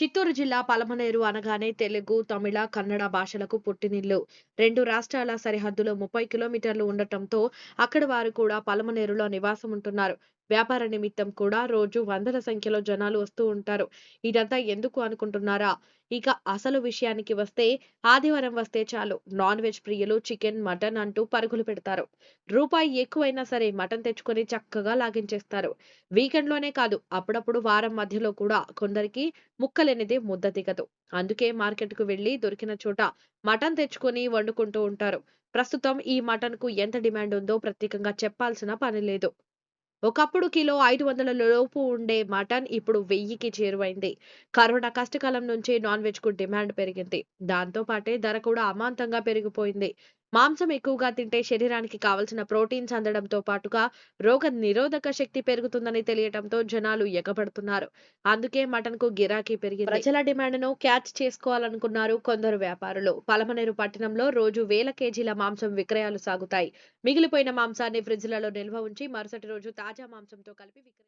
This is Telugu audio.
చిత్తూరు జిల్లా పలమనేరు అనగానే తెలుగు, తమిళ, కన్నడ భాషలకు పుట్టినిల్లు. 2 రాష్ట్రాల సరిహద్దులో 30 కిలోమీటర్లు ఉండటంతో అక్కడి వారు కూడా పలమనేరులో నివాసం ఉంటున్నారు. వ్యాపార నిమిత్తం కూడా రోజు వందల సంఖ్యలో జనాలు వస్తూ ఉంటారు. ఇదంతా ఎందుకు అనుకుంటున్నారా? ఇక అసలు విషయానికి వస్తే ఆదివారం వస్తే చాలు నాన్ వెజ్ ప్రియులు చికెన్, మటన్ అంటూ పరుగులు పెడతారు. రూపాయి ఎక్కువైనా సరే మటన్ తెచ్చుకొని చక్కగా లాగించేస్తారు. వీకెండ్‌లోనే కాదు అప్పుడప్పుడు వారం మధ్యలో కూడా కొందరికి ముక్కలేనిదే ముద్ద దిగదు. అందుకే మార్కెట్‌కు వెళ్లి దొరికిన చోట మటన్ తెచ్చుకొని వండుకుంటూ ఉంటారు. ప్రస్తుతం ఈ మటన్‌కు ఎంత డిమాండ్ ఉందో ప్రత్యేకంగా చెప్పాల్సిన పని లేదు. ఒకప్పుడు కిలో 500 లోపు ఉండే మటన్ ఇప్పుడు 1000కి చేరువైంది. కరోనా కష్టకాలం నుంచి నాన్ వెజ్‌కు డిమాండ్ పెరిగింది. దాంతో పాటే ధర కూడా అమాంతంగా పెరిగిపోయింది. మాంసం ఎక్కువగా తింటే శరీరానికి కావలసిన ప్రోటీన్స్ అందడంతో పాటుగా రోగ నిరోధక శక్తి పెరుగుతుందని తెలియటంతో జనాలు ఎగబడుతున్నారు. అందుకే మటన్‌కు గిరాకీ పెరిగింది. ప్రజల డిమాండ్‌ను క్యాచ్ చేసుకోవాలనుకున్నారు కొందరు వ్యాపారులు. పలమనేరు పట్టణంలో రోజు వేల కేజీల మాంసం విక్రయాలు సాగుతాయి. మిగిలిపోయిన మాంసాన్ని ఫ్రిడ్జ్‌లలో నిల్వ ఉంచి మరుసటి రోజు తాజా మాంసంతో కలిపి